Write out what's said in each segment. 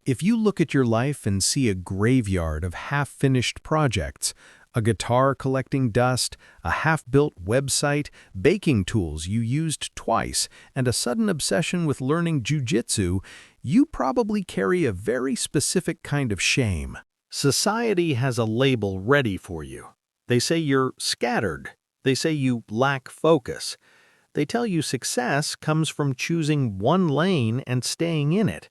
If you look at your life and see a graveyard of half-finished projects, a guitar collecting dust, a half-built website, baking tools you used twice, and a sudden obsession with learning jujitsu, you probably carry a very specific kind of shame. Society has a label ready for you. They say you're scattered. They say you lack focus. They tell you success comes from choosing one lane and staying in it.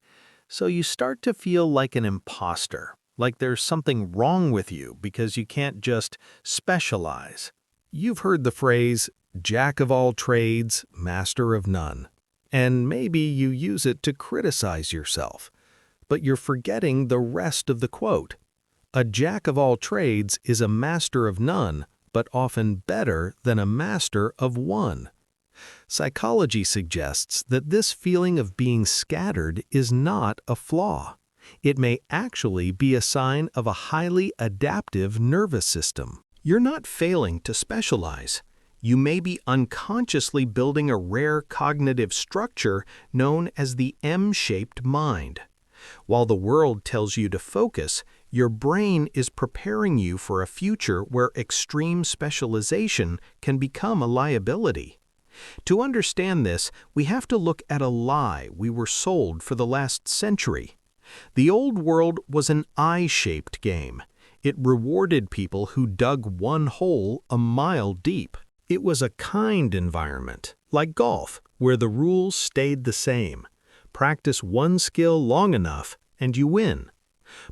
So you start to feel like an imposter, like there's something wrong with you because you can't just specialize. You've heard the phrase, "Jack of all trades, master of none." And maybe you use it to criticize yourself. But you're forgetting the rest of the quote. A jack of all trades is a master of none, but often better than a master of one. Psychology suggests that this feeling of being scattered is not a flaw. It may actually be a sign of a highly adaptive nervous system. You're not failing to specialize. You may be unconsciously building a rare cognitive structure known as the M-shaped mind. While the world tells you to focus, your brain is preparing you for a future where extreme specialization can become a liability. To understand this, we have to look at a lie we were sold for the last century. The old world was an I-shaped game. It rewarded people who dug one hole a mile deep. It was a kind environment, like golf, where the rules stayed the same. Practice one skill long enough, and you win.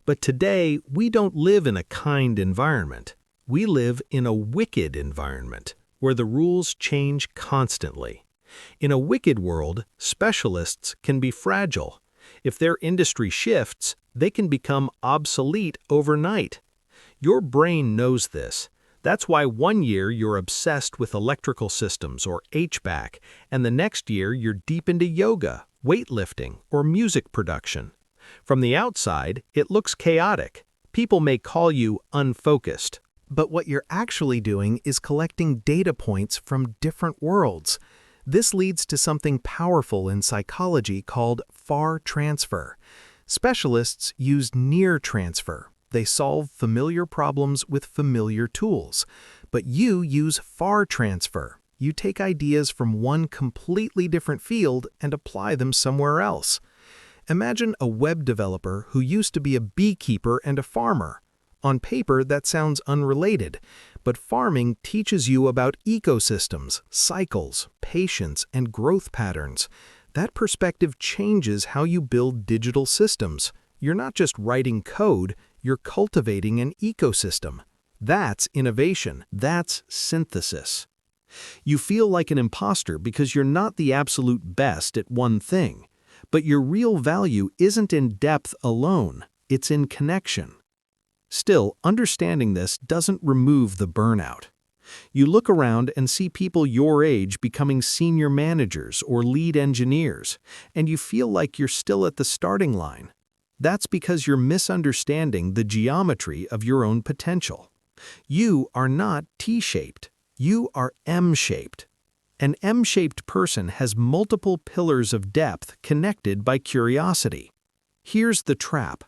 But today, we don't live in a kind environment. We live in a wicked environment, where the rules change constantly. In a wicked world, specialists can be fragile. If their industry shifts, they can become obsolete overnight. Your brain knows this. That's why one year you're obsessed with electrical systems or HVAC, and the next year you're deep into yoga, weightlifting, or music production. From the outside, it looks chaotic. People may call you unfocused. But what you're actually doing is collecting data points from different worlds. This leads to something powerful in psychology called far transfer. Specialists use near transfer. They solve familiar problems with familiar tools. But you use far transfer. You take ideas from one completely different field and apply them somewhere else. Imagine a web developer who used to be a beekeeper and a farmer. On paper, that sounds unrelated, but farming teaches you about ecosystems, cycles, patience, and growth patterns. That perspective changes how you build digital systems. You're not just writing code, you're cultivating an ecosystem. That's innovation. That's synthesis. You feel like an imposter because you're not the absolute best at one thing. But your real value isn't in depth alone, it's in connection. Still, understanding this doesn't remove the burnout. You look around and see people your age becoming senior managers or lead engineers, and you feel like you're still at the starting line. That's because you're misunderstanding the geometry of your own potential. You are not T-shaped. You are M-shaped. An M-shaped person has multiple pillars of depth connected by curiosity. Here's the trap.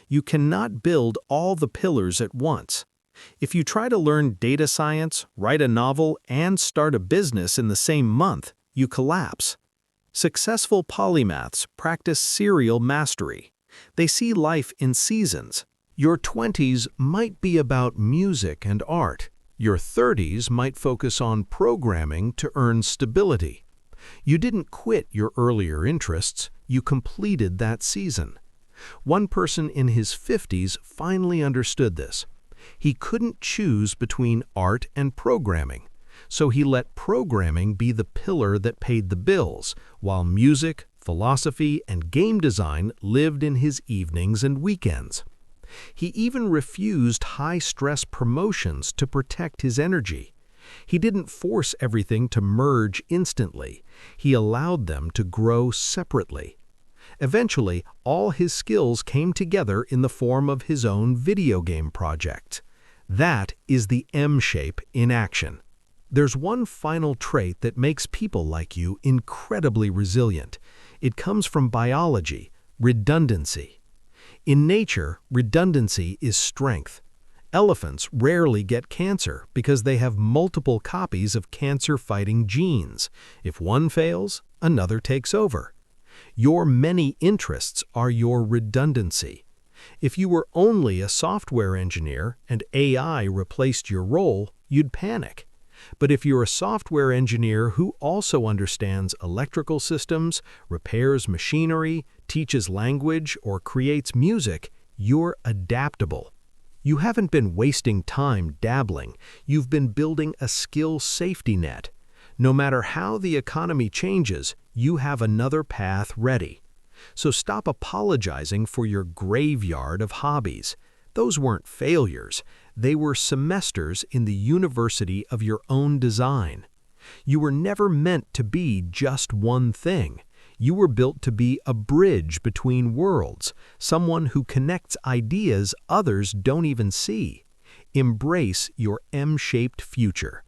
You cannot build all the pillars at once. If you try to learn data science, write a novel, and start a business in the same month, you collapse. Successful polymaths practice serial mastery. They see life in seasons. Your 20s might be about music and art. Your 30s might focus on programming to earn stability. You didn't quit your earlier interests, you completed that season. One person in his 50s finally understood this. He couldn't choose between art and programming, so he let programming be the pillar that paid the bills, while music, philosophy, and game design lived in his evenings and weekends. He even refused high-stress promotions to protect his energy. He didn't force everything to merge instantly. He allowed them to grow separately. Eventually, all his skills came together in the form of his own video game project. That is the M-shape in action. There's one final trait that makes people like you incredibly resilient. It comes from biology, redundancy. In nature, redundancy is strength. Elephants rarely get cancer because they have multiple copies of cancer-fighting genes. If one fails, another takes over. Your many interests are your redundancy. If you were only a software engineer and AI replaced your role, you'd panic. But if you're a software engineer who also understands electrical systems, repairs machinery, teaches language, or creates music, you're adaptable. You haven't been wasting time dabbling, you've been building a skill safety net. No matter how the economy changes, you have another path ready. So stop apologizing for your graveyard of hobbies. Those weren't failures, they were semesters in the university of your own design. You were never meant to be just one thing. You were built to be a bridge between worlds, someone who connects ideas others don't even see. Embrace your M-shaped future.